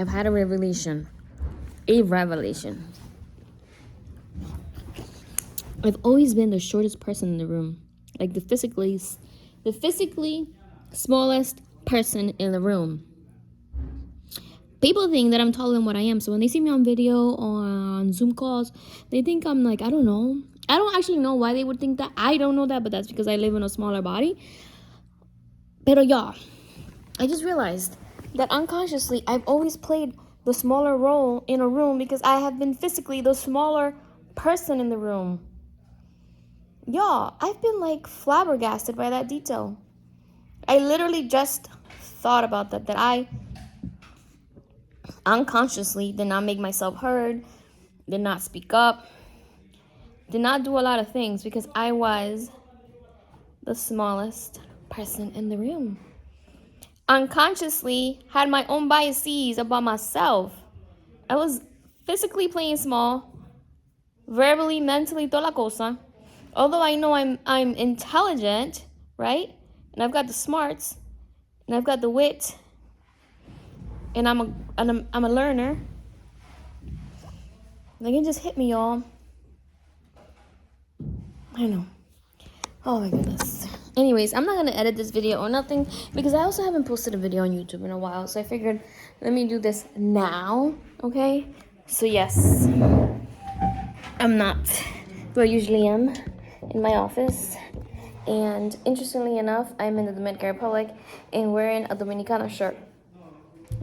I've had a revelation. A revelation. I've always been the shortest person in the room. Like the physically smallest person in the room. People think that I'm taller than what I am. So when they see me on video or on Zoom calls, they think I'm like, I don't know. I don't actually know why they would think that. I don't know that, but that's because I live in a smaller body. Pero y'all, I just realized that unconsciously I've always played the smaller role in a room because I have been physically the smaller person in the room. Y'all, I've been like flabbergasted by that detail. I literally just thought about that I unconsciously did not make myself heard, did not speak up, did not do a lot of things because I was the smallest person in the room. Unconsciously had my own biases about myself. I was physically playing small, verbally, mentally, toda la cosa. Although I know I'm intelligent, right? And I've got the smarts, and I've got the wit, and I'm a learner. Like it just hit me, y'all. I know. Oh my goodness. Anyways, I'm not gonna edit this video or nothing because I also haven't posted a video on YouTube in a while. So I figured let me do this now, okay? So yes, I'm not where I usually am in my office. And interestingly enough, I'm in the Dominican Republic and wearing a Dominicana shirt.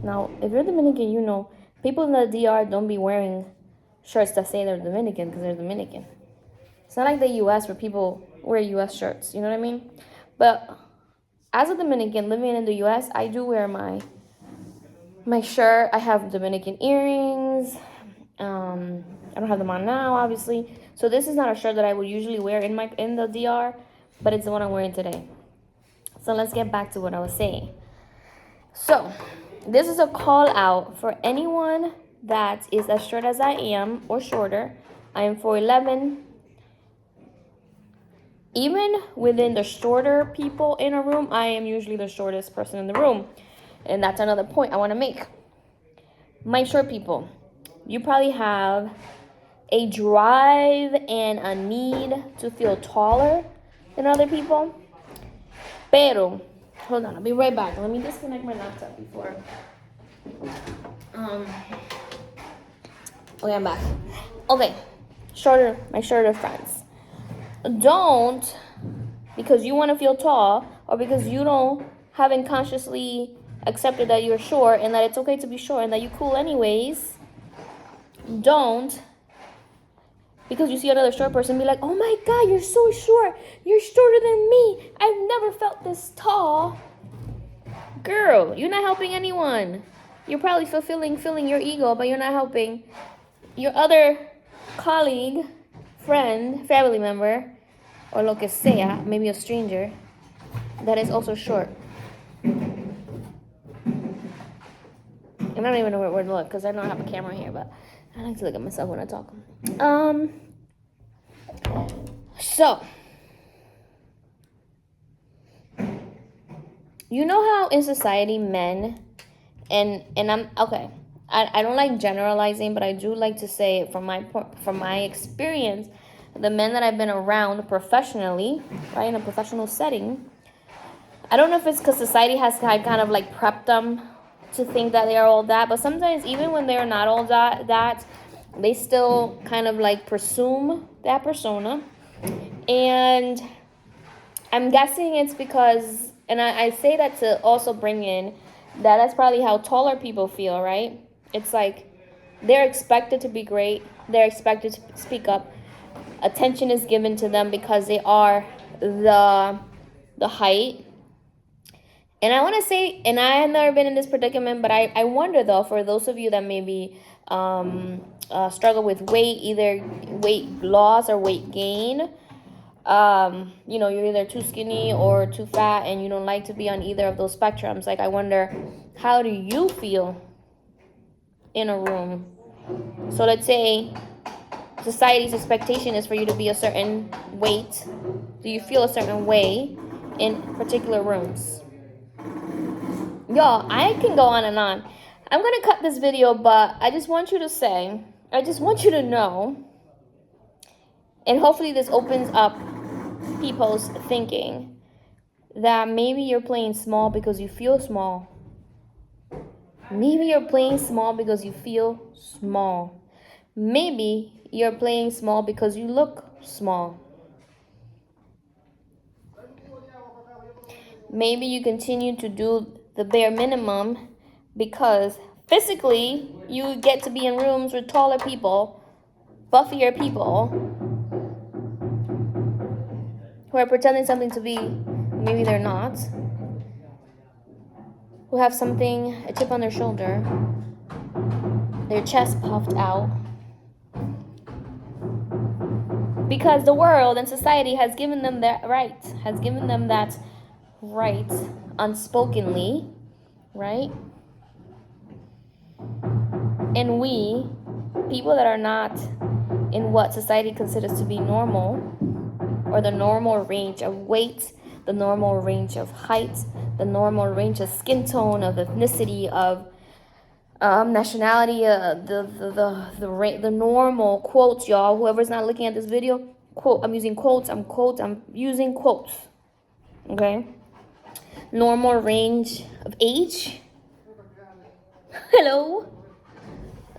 Now, if you're Dominican, you know, people in the DR don't be wearing shirts that say they're Dominican because they're Dominican. It's not like the U.S. where people wear U.S. shirts, you know what I mean? But as a Dominican living in the U.S., I do wear my shirt. I have Dominican earrings. I don't have them on now, obviously. So this is not a shirt that I would usually wear in the DR, but it's the one I'm wearing today. So let's get back to what I was saying. So this is a call out for anyone that is as short as I am or shorter. I am 4'11". Even within the shorter people in a room, I am usually the shortest person in the room. And that's another point I want to make. My short people, you probably have a drive and a need to feel taller than other people. Pero, hold on, I'll be right back. Let me disconnect my laptop before. Okay, I'm back. Okay, my shorter friends. Don't, because you want to feel tall or because you haven't consciously accepted that you're short and that it's okay to be short and that you're cool anyways, don't, because you see another short person, be like, oh my God, you're so short. You're shorter than me. I've never felt this tall. Girl, you're not helping anyone. You're probably filling your ego, but you're not helping your other colleague, friend, family member, or lo que sea, maybe a stranger, that is also short. And I don't even know where to look because I don't have a camera here, but I like to look at myself when I talk. So, you know how in society men, and I'm, okay, I don't like generalizing, but I do like to say from my experience, the men that I've been around professionally, right, in a professional setting, I don't know if it's because society has kind of like prepped them to think that they are all that, but sometimes even when they're not all that, they still kind of like presume that persona. And I'm guessing it's because, and I say that to also bring in that's probably how taller people feel, right? It's like they're expected to be great. They're expected to speak up. Attention is given to them because they are the height. And I want to say, and I have never been in this predicament, but I wonder though, for those of you that maybe struggle with weight, either weight loss or weight gain, you're either too skinny or too fat and you don't like to be on either of those spectrums. Like, I wonder, how do you feel in a room? So let's say society's expectation is for you to be a certain weight. Do you feel a certain way in particular rooms? Y'all, I can go on and on. I'm gonna cut this video, but I just want you to know, and hopefully this opens up people's thinking, that maybe you're playing small because you feel small. Maybe you're playing small because you feel small. Maybe you're playing small because you look small. Maybe you continue to do the bare minimum because physically you get to be in rooms with taller people, buffier people, who are pretending something to be, maybe they're not, who have something, a chip on their shoulder, their chest puffed out. Because the world and society has given them that right, unspokenly, right? And we, people that are not in what society considers to be normal, or the normal range of weight, the normal range of height, the normal range of skin tone, of ethnicity, of nationality, the normal quotes, y'all. Whoever's not looking at this video, quote. I'm using quotes. I'm using quotes. Okay. Normal range of age. Hello.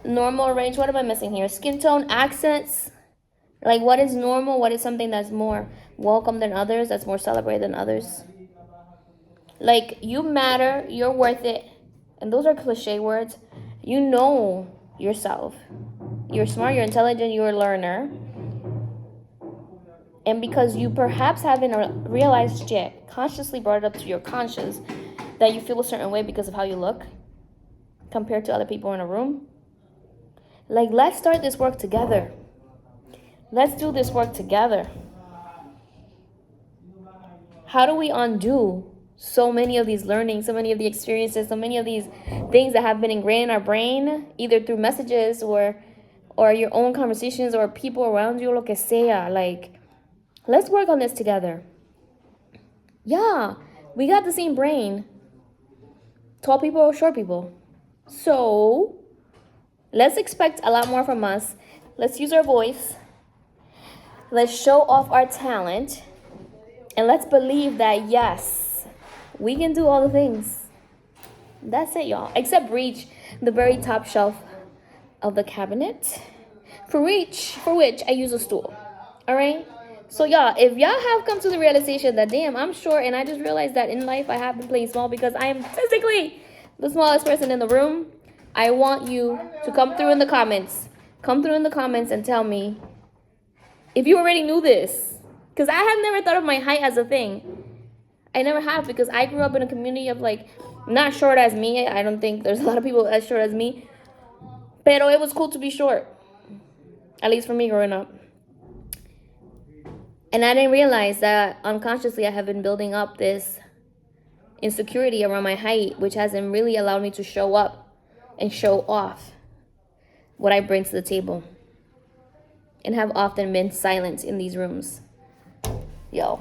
Normal range. What am I missing here? Skin tone, accents. Like, what is normal? What is something that's more welcome than others? That's more celebrated than others? Like, you matter. You're worth it. And those are cliche words. You know yourself. You're smart. You're intelligent. You're a learner. And because you perhaps haven't realized yet, consciously brought it up to your conscious, that you feel a certain way because of how you look compared to other people in a room. Like, let's start this work together. Let's do this work together. How do we undo so many of these learnings, so many of the experiences, so many of these things that have been ingrained in our brain, either through messages or your own conversations or people around you, lo que sea. Like, let's work on this together. Yeah, we got the same brain. Tall people or short people. So, let's expect a lot more from us. Let's use our voice. Let's show off our talent. And let's believe that, yes, we can do all the things. That's it, y'all. Except reach the very top shelf of the cabinet, for which I use a stool. All right? So, y'all, if y'all have come to the realization that, damn, I'm short, and I just realized that in life I have been playing small because I am physically the smallest person in the room, I want you to come through in the comments. Come through in the comments and tell me if you already knew this. Because I have never thought of my height as a thing. I never have, because I grew up in a community of, like, not short as me. I don't think there's a lot of people as short as me. Pero it was cool to be short. At least for me growing up. And I didn't realize that unconsciously I have been building up this insecurity around my height, which hasn't really allowed me to show up and show off what I bring to the table. And have often been silent in these rooms. Yo.